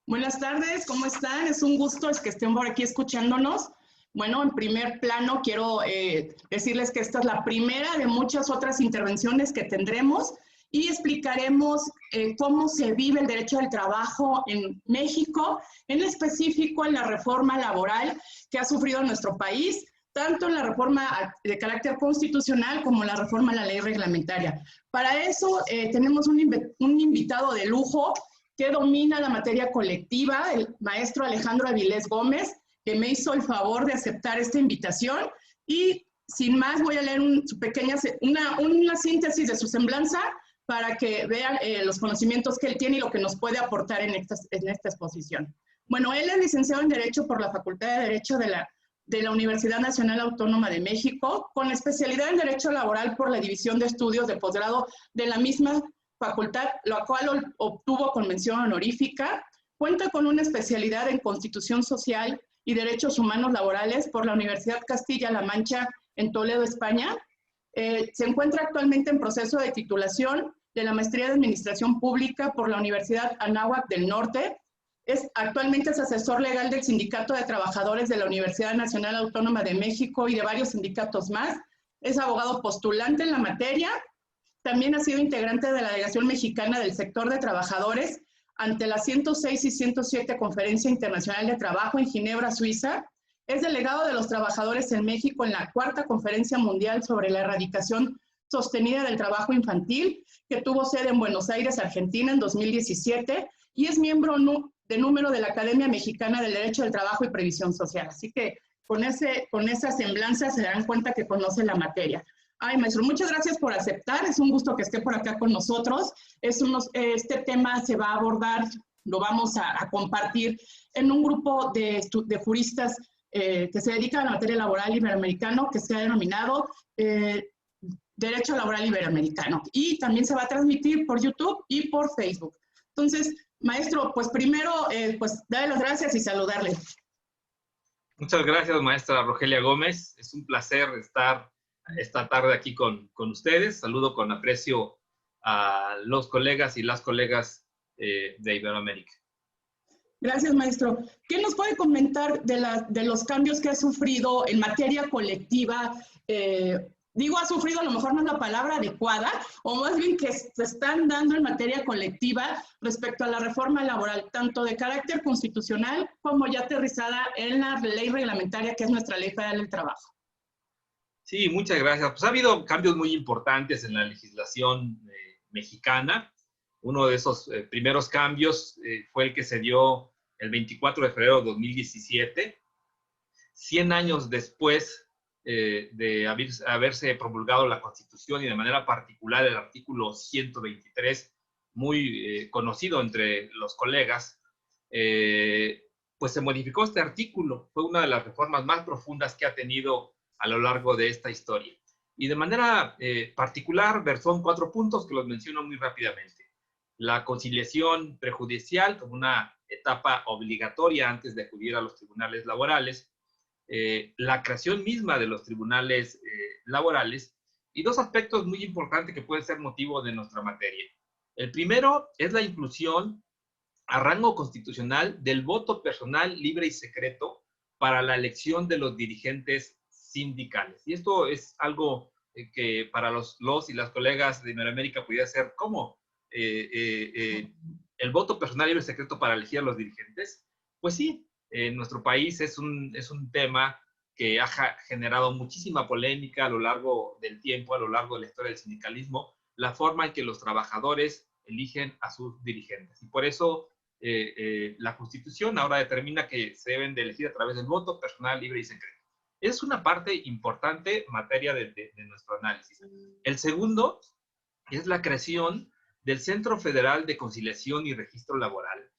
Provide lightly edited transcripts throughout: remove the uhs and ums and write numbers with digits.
Buenas tardes, ¿cómo están? Es un gusto que estén por aquí escuchándonos. Bueno, en primer plano quiero decirles que esta es la primera de muchas otras intervenciones que tendremos y explicaremos cómo se vive el derecho del trabajo en México, en específico en la reforma laboral que ha sufrido nuestro país, tanto en la reforma de carácter constitucional como en la reforma a la ley reglamentaria. Para eso tenemos un invitado de lujo que domina la materia colectiva, el maestro Alejandro Avilés Gómez, que me hizo el favor de aceptar esta invitación. Y sin más, voy a leer una síntesis de su semblanza para que vean los conocimientos que él tiene y lo que nos puede aportar en esta exposición. Bueno, él es licenciado en Derecho por la Facultad de Derecho de la Universidad Nacional Autónoma de México, con especialidad en Derecho Laboral por la División de Estudios de Posgrado de la misma facultad, la cual obtuvo con mención honorífica. Cuenta con una especialidad en Constitución Social y Derechos Humanos Laborales por la Universidad Castilla-La Mancha en Toledo, España. Se encuentra actualmente en proceso de titulación de la Maestría de Administración Pública por la Universidad Anáhuac del Norte. Actualmente es asesor legal del Sindicato de Trabajadores de la Universidad Nacional Autónoma de México y de varios sindicatos más. Es abogado postulante en la materia. También ha sido integrante de la Delegación Mexicana del Sector de Trabajadores ante la 106 y 107 Conferencia Internacional de Trabajo en Ginebra, Suiza. Es delegado de los trabajadores en México en la Cuarta Conferencia Mundial sobre la Erradicación Sostenida del Trabajo Infantil, que tuvo sede en Buenos Aires, Argentina, en 2017, y es miembro de número de la Academia Mexicana del Derecho del Trabajo y Previsión Social. Así que con esa semblanza se darán cuenta que conoce la materia. Ay, maestro, muchas gracias por aceptar. Es un gusto que esté por acá con nosotros. Este tema se va a abordar, lo vamos a compartir en un grupo de juristas que se dedican a la materia laboral iberoamericano, que se ha denominado Derecho Laboral Iberoamericano. Y también se va a transmitir por YouTube y por Facebook. Entonces, maestro, pues primero, pues darle las gracias y saludarle. Muchas gracias, maestra Rogelia Gómez. Es un placer estar esta tarde aquí con ustedes. Saludo con aprecio a los colegas y las colegas de Iberoamérica. Gracias, maestro. ¿Qué nos puede comentar de los cambios que ha sufrido en materia colectiva? Ha sufrido, a lo mejor no es la palabra adecuada, o más bien que se están dando en materia colectiva respecto a la reforma laboral, tanto de carácter constitucional como ya aterrizada en la ley reglamentaria, que es nuestra Ley Federal del Trabajo. Sí, muchas gracias. Pues ha habido cambios muy importantes en la legislación mexicana. Uno de esos primeros cambios fue el que se dio el 24 de febrero de 2017, 100 años después de haberse promulgado la Constitución y de manera particular el artículo 123, muy conocido entre los colegas, pues se modificó este artículo. Fue una de las reformas más profundas que ha tenido a lo largo de esta historia. Y de manera particular versó en 4 puntos que los menciono muy rápidamente. La conciliación prejudicial como una etapa obligatoria antes de acudir a los tribunales laborales, la creación misma de los tribunales laborales y 2 aspectos muy importantes que pueden ser motivo de nuestra materia. El primero es la inclusión a rango constitucional del voto personal libre y secreto para la elección de los dirigentes sindicales. Y esto es algo que para los y las colegas de Iberoamérica pudiera ser como el voto personal libre y secreto para elegir a los dirigentes. Pues sí, en nuestro país es un tema que ha generado muchísima polémica a lo largo del tiempo, a lo largo de la historia del sindicalismo, la forma en que los trabajadores eligen a sus dirigentes. Y por eso la Constitución ahora determina que se deben de elegir a través del voto personal libre y secreto. Es una parte importante materia de nuestro análisis. El segundo es la creación del Centro Federal de Conciliación y Registro Laboral.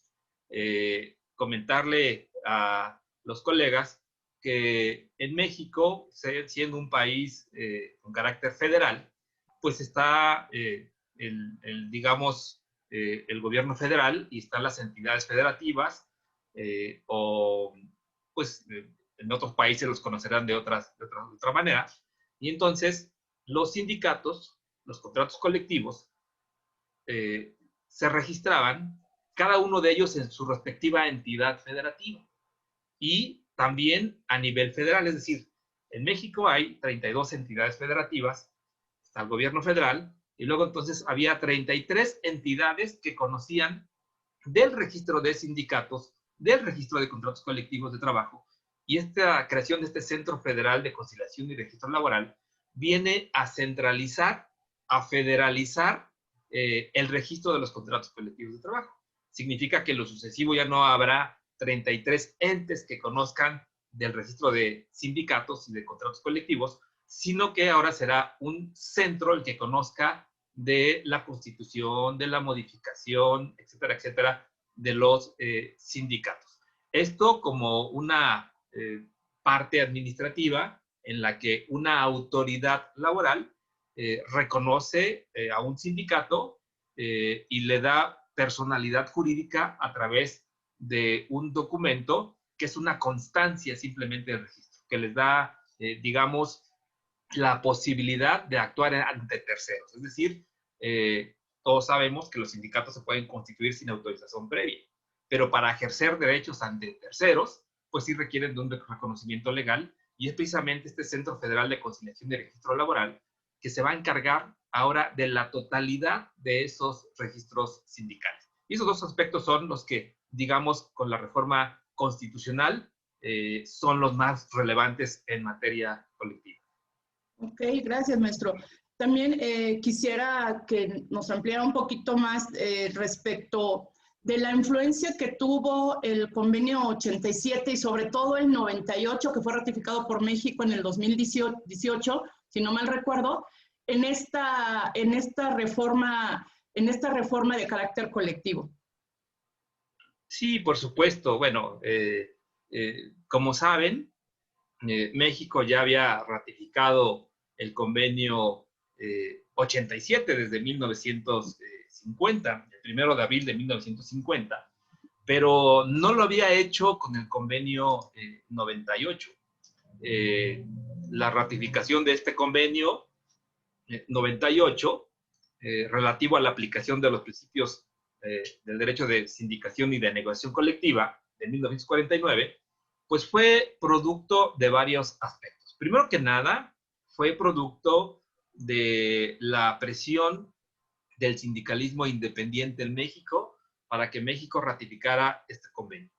Comentarle a los colegas que en México, siendo un país con carácter federal, pues está digamos, el gobierno federal y están las entidades federativas o pues en otros países los conocerán de otra manera. Y entonces los sindicatos, los contratos colectivos, se registraban cada uno de ellos en su respectiva entidad federativa. Y también a nivel federal, es decir, en México hay 32 entidades federativas, está el gobierno federal, y luego entonces había 33 entidades que conocían del registro de sindicatos, del registro de contratos colectivos de trabajo, y esta creación de este Centro Federal de Conciliación y Registro Laboral viene a centralizar, a federalizar el registro de los contratos colectivos de trabajo. Significa que en lo sucesivo ya no habrá 33 entes que conozcan del registro de sindicatos y de contratos colectivos, sino que ahora será un centro el que conozca de la constitución, de la modificación, etcétera, etcétera, de los sindicatos. Esto como una parte administrativa en la que una autoridad laboral reconoce a un sindicato y le da personalidad jurídica a través de un documento que es una constancia simplemente de registro, que les da, digamos, la posibilidad de actuar ante terceros. Es decir, todos sabemos que los sindicatos se pueden constituir sin autorización previa, pero para ejercer derechos ante terceros, pues sí requieren de un reconocimiento legal, y es precisamente este Centro Federal de Conciliación y Registro Laboral que se va a encargar ahora de la totalidad de esos registros sindicales. Y esos dos aspectos son los que, digamos, con la reforma constitucional, son los más relevantes en materia colectiva. Ok, gracias, maestro. También quisiera que nos ampliara un poquito más respecto de la influencia que tuvo el convenio 87 y sobre todo el 98, que fue ratificado por México en el 2018, si no mal recuerdo, en esta reforma de carácter colectivo. Sí, por supuesto. Bueno, como saben, México ya había ratificado el convenio 87 desde 1950, el 1 de abril de 1950, pero no lo había hecho con el convenio 98. La ratificación de este convenio 98, relativo a la aplicación de los principios del derecho de sindicación y de negociación colectiva de 1949, pues fue producto de varios aspectos. Primero que nada, fue producto de la presión del sindicalismo independiente en México para que México ratificara este convenio.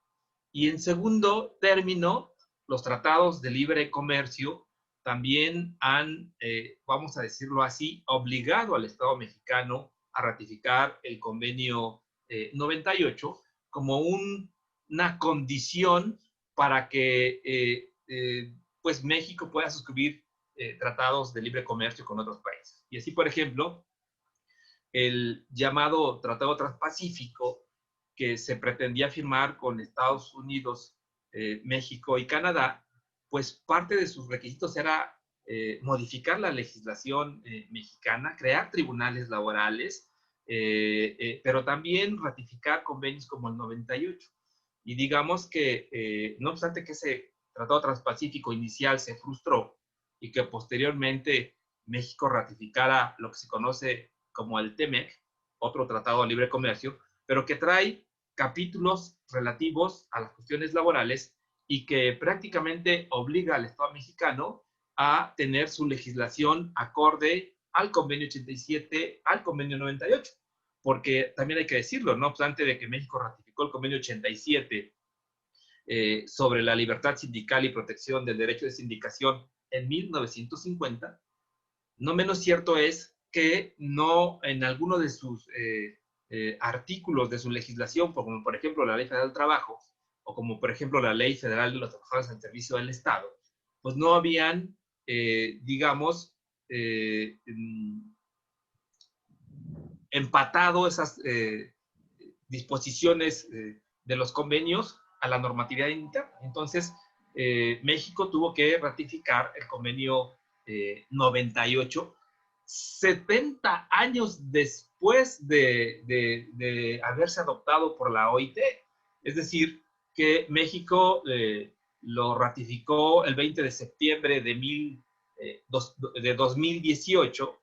Y en segundo término, los tratados de libre comercio también han, vamos a decirlo así, obligado al Estado mexicano a ratificar el convenio 98 como una condición para que pues México pueda suscribir tratados de libre comercio con otros países. Y así, por ejemplo, el llamado Tratado Transpacífico, que se pretendía firmar con Estados Unidos, México y Canadá, pues parte de sus requisitos era modificar la legislación mexicana, crear tribunales laborales, pero también ratificar convenios como el 98. Y digamos que, no obstante que ese Tratado Transpacífico inicial se frustró y que posteriormente México ratificara lo que se conoce como el TEMEC, otro tratado de libre comercio, pero que trae capítulos relativos a las cuestiones laborales y que prácticamente obliga al Estado mexicano a tener su legislación acorde al convenio 87, al convenio 98. Porque también hay que decirlo, no obstante de que México ratificó el convenio 87 sobre la libertad sindical y protección del derecho de sindicación en 1950, no menos cierto es que no en alguno de sus artículos de su legislación, como por ejemplo la Ley Federal del Trabajo, o como por ejemplo la Ley Federal de los Trabajadores al Servicio del Estado, pues no habían, digamos, empatado esas disposiciones de los convenios a la normatividad interna. Entonces, México tuvo que ratificar el convenio 98, 70 años después de haberse adoptado por la OIT. Es decir, que México lo ratificó el 20 de septiembre de 2018,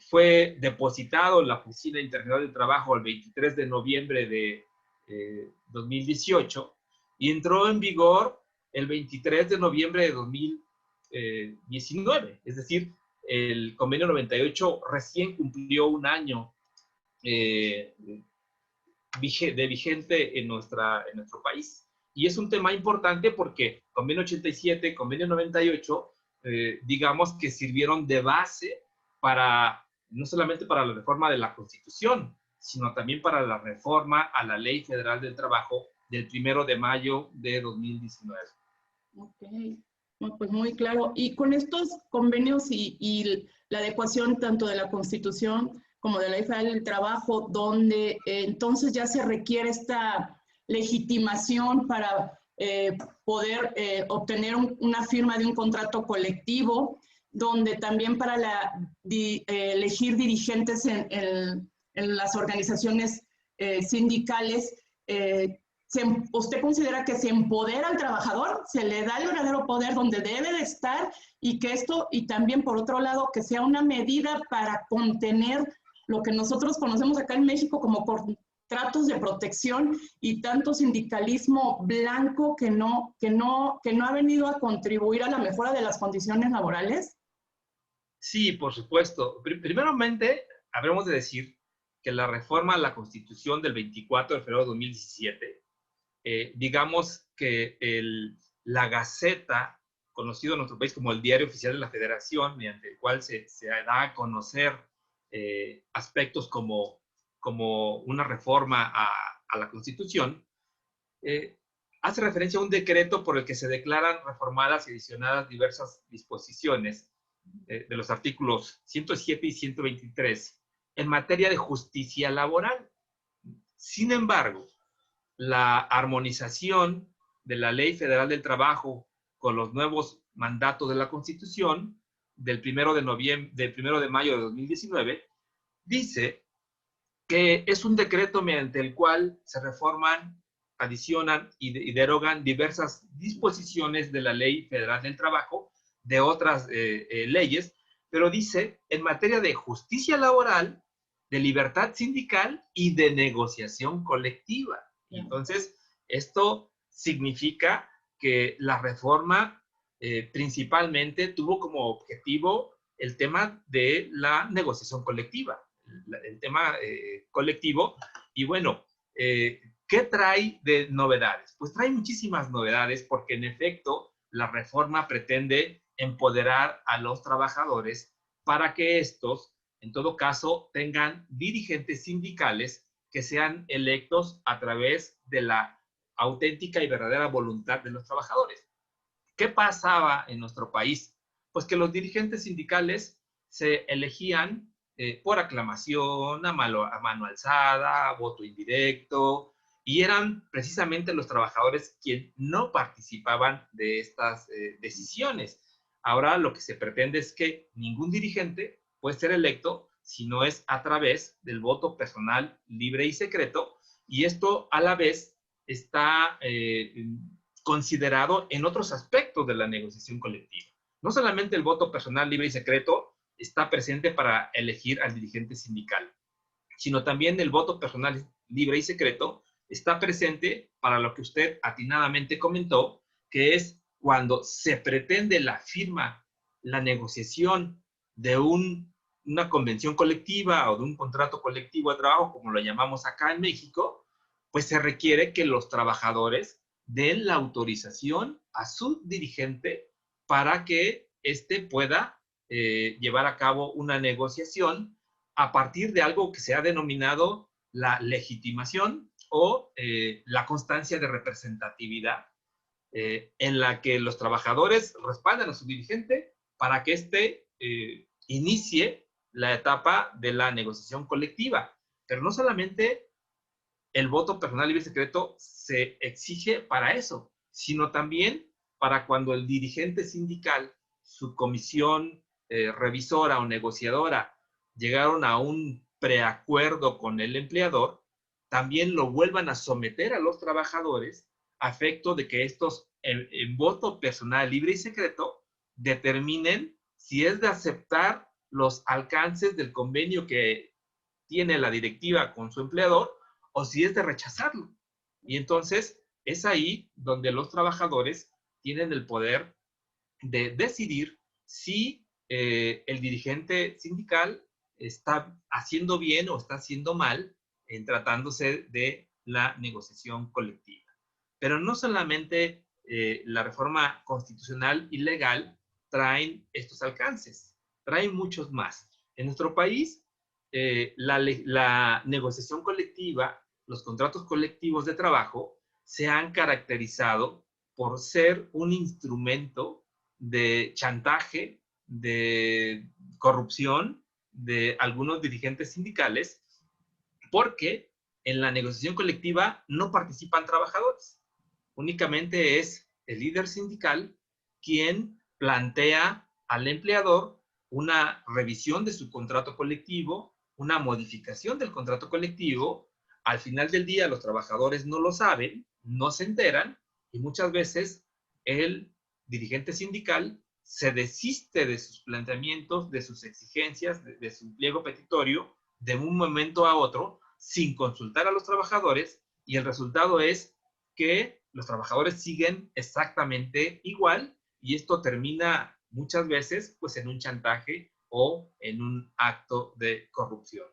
fue depositado en la Oficina Internacional del Trabajo el 23 de noviembre de 2018 y entró en vigor el 23 de noviembre de 2019. Es decir, el convenio 98 recién cumplió un año de vigente en nuestro país. Y es un tema importante porque convenio 87, convenio 98, digamos que sirvieron de base para, no solamente para la reforma de la Constitución, sino también para la reforma a la Ley Federal del Trabajo del 1 de mayo de 2019. Ok, bueno, pues muy claro. Y con estos convenios y la adecuación tanto de la Constitución como de la Ley Federal del Trabajo, donde entonces ya se requiere esta legitimación para poder obtener una firma de un contrato colectivo, donde también para elegir dirigentes en las organizaciones sindicales, ¿usted considera que se empodera al trabajador, se le da el verdadero poder donde debe de estar y que esto, y también por otro lado, que sea una medida para contener lo que nosotros conocemos acá en México como contratos de protección y tanto sindicalismo blanco que no ha venido a contribuir a la mejora de las condiciones laborales? Sí, por supuesto. Primeramente, habremos de decir que la reforma a la Constitución del 24 de febrero de 2017, digamos que la Gaceta, conocido en nuestro país como el Diario Oficial de la Federación, mediante el cual se da a conocer aspectos como una reforma a la Constitución, hace referencia a un decreto por el que se declaran reformadas y adicionadas diversas disposiciones de los artículos 107 y 123 en materia de justicia laboral. Sin embargo, la armonización de la Ley Federal del Trabajo con los nuevos mandatos de la Constitución del 1 de mayo de 2019 dice que es un decreto mediante el cual se reforman, adicionan y derogan diversas disposiciones de la Ley Federal del Trabajo, de otras leyes, pero dice en materia de justicia laboral, de libertad sindical y de negociación colectiva. Entonces, esto significa que la reforma principalmente tuvo como objetivo el tema de la negociación colectiva, el tema colectivo. Y bueno, ¿qué trae de novedades? Pues trae muchísimas novedades porque en efecto la reforma pretende empoderar a los trabajadores para que estos, en todo caso, tengan dirigentes sindicales que sean electos a través de la auténtica y verdadera voluntad de los trabajadores. ¿Qué pasaba en nuestro país? Pues que los dirigentes sindicales se elegían por aclamación, a mano alzada, voto indirecto, y eran precisamente los trabajadores quienes no participaban de estas decisiones. Ahora lo que se pretende es que ningún dirigente puede ser electo si no es a través del voto personal libre y secreto, y esto a la vez está considerado en otros aspectos de la negociación colectiva. No solamente el voto personal libre y secreto está presente para elegir al dirigente sindical, sino también el voto personal libre y secreto está presente para lo que usted atinadamente comentó, que es cuando se pretende la firma, la negociación de una convención colectiva o de un contrato colectivo de trabajo, como lo llamamos acá en México, pues se requiere que los trabajadores den la autorización a su dirigente para que éste pueda llevar a cabo una negociación a partir de algo que se ha denominado la legitimación o la constancia de representatividad, en la que los trabajadores respaldan a su dirigente para que éste inicie la etapa de la negociación colectiva. Pero no solamente el voto personal libre y secreto se exige para eso, sino también para cuando el dirigente sindical, su comisión revisora o negociadora, llegaron a un preacuerdo con el empleador, también lo vuelvan a someter a los trabajadores a efecto de que estos, en voto personal libre y secreto, determinen si es de aceptar los alcances del convenio que tiene la directiva con su empleador o si es de rechazarlo. Y entonces es ahí donde los trabajadores tienen el poder de decidir si el dirigente sindical está haciendo bien o está haciendo mal en tratándose de la negociación colectiva. Pero no solamente la reforma constitucional y legal traen estos alcances, traen muchos más. En nuestro país, la negociación colectiva, los contratos colectivos de trabajo, se han caracterizado por ser un instrumento de chantaje, de corrupción de algunos dirigentes sindicales, porque en la negociación colectiva no participan trabajadores. Únicamente es el líder sindical quien plantea al empleador una revisión de su contrato colectivo, una modificación del contrato colectivo. Al final del día los trabajadores no lo saben, no se enteran y muchas veces el dirigente sindical se desiste de sus planteamientos, de sus exigencias, de su pliego petitorio de un momento a otro sin consultar a los trabajadores y el resultado es que los trabajadores siguen exactamente igual y esto termina muchas veces pues en un chantaje o en un acto de corrupción.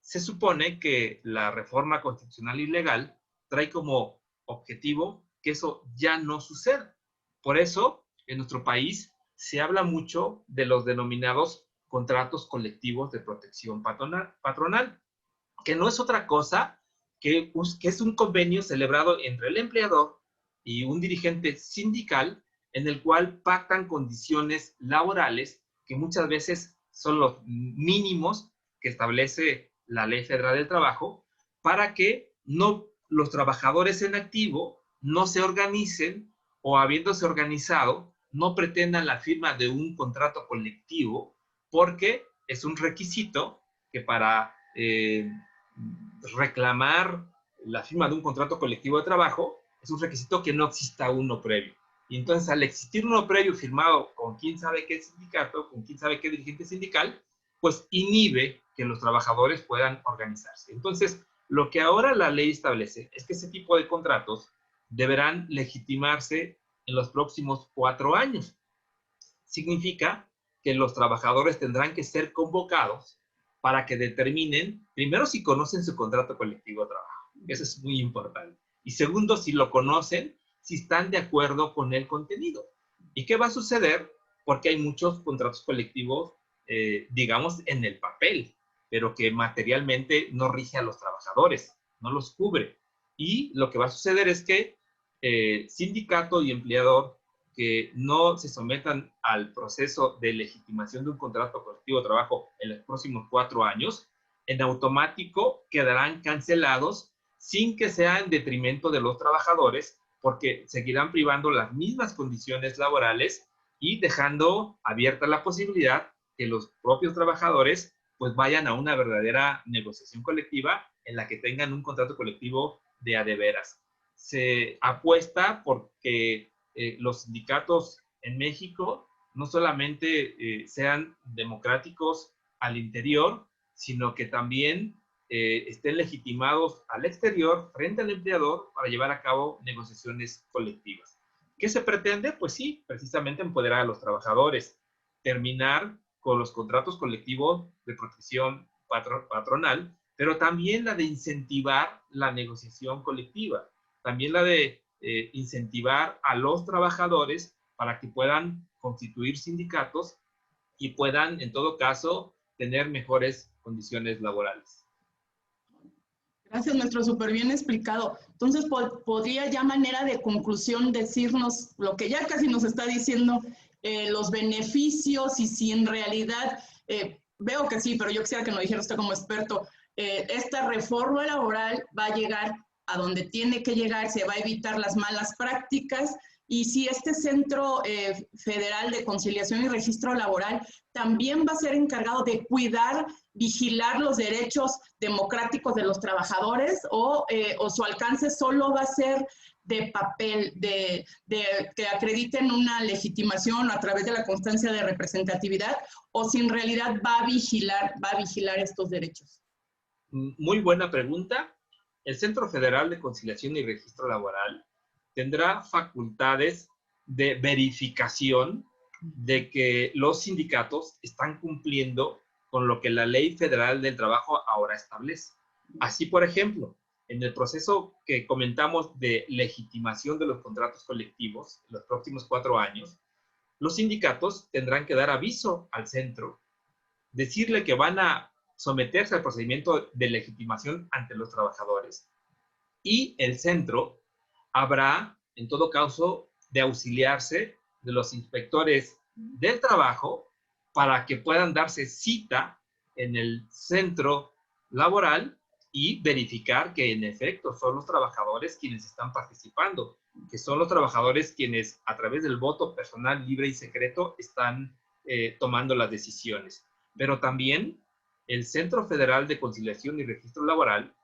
Se supone que la reforma constitucional y legal trae como objetivo que eso ya no suceda. Por eso, en nuestro país se habla mucho de los denominados contratos colectivos de protección patronal, que no es otra cosa que es un convenio celebrado entre el empleador y un dirigente sindical en el cual pactan condiciones laborales que muchas veces son los mínimos que establece la Ley Federal del Trabajo para que no, los trabajadores en activo no se organicen o habiéndose organizado no pretendan la firma de un contrato colectivo porque es un requisito que para reclamar la firma de un contrato colectivo de trabajo es un requisito que no exista uno previo. Y entonces, al existir uno previo firmado con quién sabe qué sindicato, con quién sabe qué dirigente sindical, pues inhibe que los trabajadores puedan organizarse. Entonces, lo que ahora la ley establece es que ese tipo de contratos deberán legitimarse en los próximos 4 años. Significa que los trabajadores tendrán que ser convocados para que determinen, primero, si conocen su contrato colectivo de trabajo. Eso es muy importante. Y segundo, si lo conocen, si están de acuerdo con el contenido. ¿Y qué va a suceder? Porque hay muchos contratos colectivos, digamos, en el papel, pero que materialmente no rige a los trabajadores, no los cubre. Y lo que va a suceder es que sindicato y empleador que no se sometan al proceso de legitimación de un contrato colectivo de trabajo en los próximos 4 años, en automático quedarán cancelados sin que sea en detrimento de los trabajadores, porque seguirán privando las mismas condiciones laborales y dejando abierta la posibilidad que los propios trabajadores pues vayan a una verdadera negociación colectiva en la que tengan un contrato colectivo de a de veras. Se apuesta porque los sindicatos en México no solamente sean democráticos al interior, sino que también estén legitimados al exterior frente al empleador para llevar a cabo negociaciones colectivas. ¿Qué se pretende? Pues sí, precisamente empoderar a los trabajadores, terminar con los contratos colectivos de protección patronal, pero también la de incentivar la negociación colectiva, también la de incentivar a los trabajadores para que puedan constituir sindicatos y puedan, en todo caso, tener mejores condiciones laborales. Gracias, maestro, súper bien explicado. Entonces, ¿podría ya manera de conclusión decirnos lo que ya casi nos está diciendo, los beneficios y si en realidad, veo que sí, pero yo quisiera que nos dijera usted como experto, esta reforma laboral va a llegar a donde tiene que llegar, se va a evitar las malas prácticas y si este Centro Federal de Conciliación y Registro Laboral también va a ser encargado de cuidar, vigilar los derechos democráticos de los trabajadores o su alcance solo va a ser de papel, de que acrediten una legitimación a través de la constancia de representatividad, o si en realidad va a vigilar estos derechos? Muy buena pregunta. El Centro Federal de Conciliación y Registro Laboral tendrá facultades de verificación de que los sindicatos están cumpliendo con lo que la Ley Federal del Trabajo ahora establece. Así, por ejemplo, en el proceso que comentamos de legitimación de los contratos colectivos, en los próximos 4 años, los sindicatos tendrán que dar aviso al centro, decirle que van a someterse al procedimiento de legitimación ante los trabajadores, y el centro habrá, en todo caso, de auxiliarse de los inspectores del trabajo para que puedan darse cita en el centro laboral y verificar que en efecto son los trabajadores quienes están participando, que son los trabajadores quienes a través del voto personal libre y secreto están tomando las decisiones. Pero también el Centro Federal de Conciliación y Registro Laboral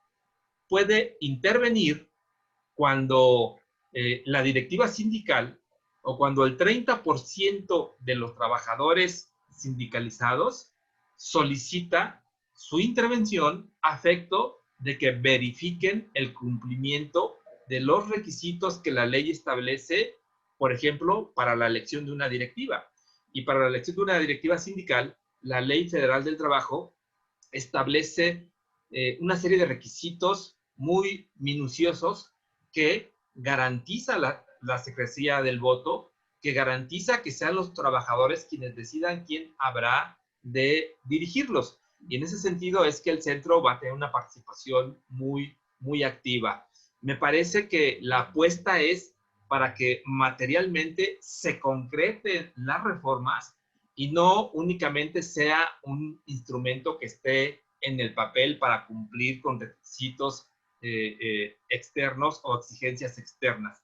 puede intervenir cuando la directiva sindical o cuando el 30% de los trabajadores sindicalizados solicita su intervención a efecto de que verifiquen el cumplimiento de los requisitos que la ley establece, por ejemplo, para la elección de una directiva. Y para la elección de una directiva sindical, la Ley Federal del Trabajo establece una serie de requisitos muy minuciosos que garantiza la secrecía del voto, que garantiza que sean los trabajadores quienes decidan quién habrá de dirigirlos. Y en ese sentido es que el centro va a tener una participación muy, muy activa. Me parece que la apuesta es para que materialmente se concreten las reformas y no únicamente sea un instrumento que esté en el papel para cumplir con requisitos externos o exigencias externas.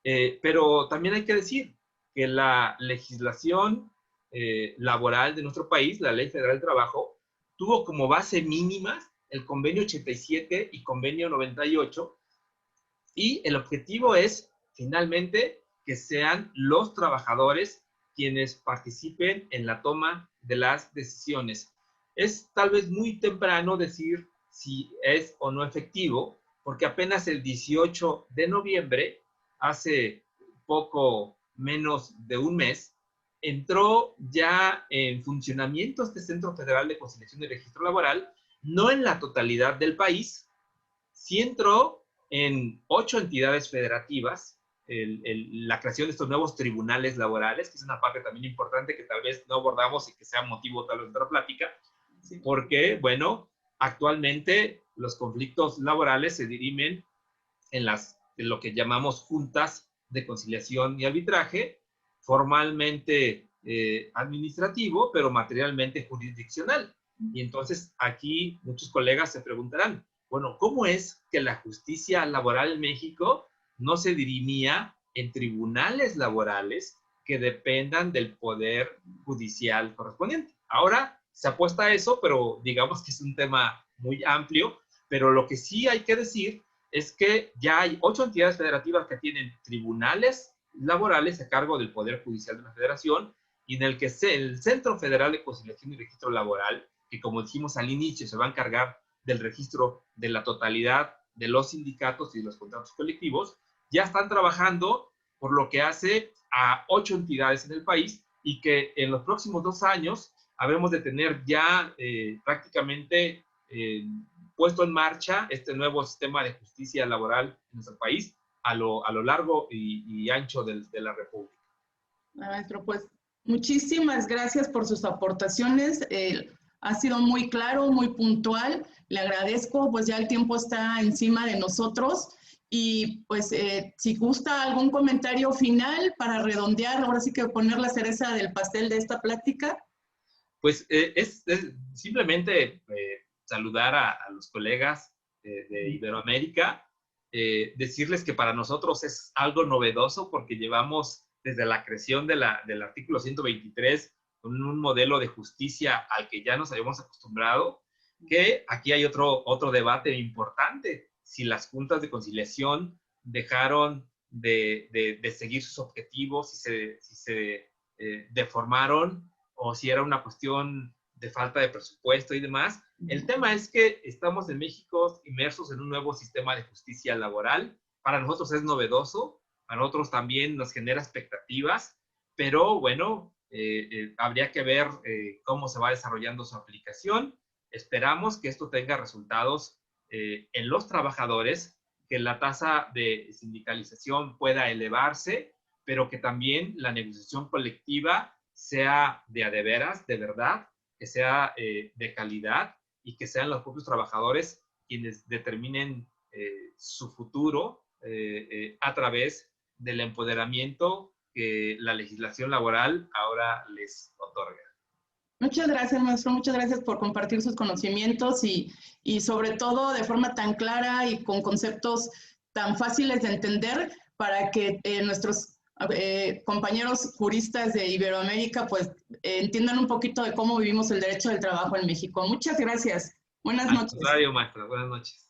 Pero también hay que decir que la legislación laboral de nuestro país, la Ley Federal del Trabajo, tuvo como base mínimas el Convenio 87 y Convenio 98, y el objetivo es finalmente que sean los trabajadores quienes participen en la toma de las decisiones. Es tal vez muy temprano decir si es o no efectivo, porque apenas el 18 de noviembre, hace poco menos de un mes, entró ya en funcionamiento este Centro Federal de Conciliación y Registro Laboral, no en la totalidad del país, sí entró en 8 entidades federativas, la creación de estos nuevos tribunales laborales, que es una parte también importante que tal vez no abordamos y que sea motivo tal vez de otra plática, porque, bueno, actualmente los conflictos laborales se dirimen en lo que llamamos juntas de conciliación y arbitraje, formalmente administrativo, pero materialmente jurisdiccional. Y entonces aquí muchos colegas se preguntarán, bueno, ¿cómo es que la justicia laboral en México no se dirimía en tribunales laborales que dependan del poder judicial correspondiente? Ahora se apuesta a eso, pero digamos que es un tema muy amplio, pero lo que sí hay que decir es que ya hay 8 entidades federativas que tienen tribunales laborales a cargo del Poder Judicial de la Federación, y en el que el Centro Federal de Conciliación y Registro Laboral, que como dijimos al inicio, se va a encargar del registro de la totalidad de los sindicatos y de los contratos colectivos, ya están trabajando por lo que hace a 8 entidades en el país, y que en los próximos 2 años habremos de tener ya prácticamente puesto en marcha este nuevo sistema de justicia laboral en nuestro país a lo largo y ancho de la República. Maestro, pues muchísimas gracias por sus aportaciones. Ha sido muy claro, muy puntual. Le agradezco, pues ya el tiempo está encima de nosotros. Y pues si gusta algún comentario final para redondear, ahora sí que poner la cereza del pastel de esta plática. Pues es simplemente saludar a los colegas de Iberoamérica, decirles que para nosotros es algo novedoso porque llevamos desde la creación del artículo 123 con un modelo de justicia al que ya nos habíamos acostumbrado, que aquí hay otro debate importante, si las juntas de conciliación dejaron de seguir sus objetivos, si se deformaron o si era una cuestión de falta de presupuesto y demás. El tema es que estamos en México inmersos en un nuevo sistema de justicia laboral. Para nosotros es novedoso, para nosotros también nos genera expectativas, pero bueno, habría que ver cómo se va desarrollando su aplicación. Esperamos que esto tenga resultados en los trabajadores, que la tasa de sindicalización pueda elevarse, pero que también la negociación colectiva sea de veras, de verdad, que sea de calidad y que sean los propios trabajadores quienes determinen su futuro a través del empoderamiento que la legislación laboral ahora les otorga. Muchas gracias, maestro. Muchas gracias por compartir sus conocimientos y sobre todo de forma tan clara y con conceptos tan fáciles de entender para que nuestros compañeros juristas de Iberoamérica pues entiendan un poquito de cómo vivimos el derecho del trabajo en México. Muchas gracias. Buenas noches. Al contrario, maestra. Buenas noches.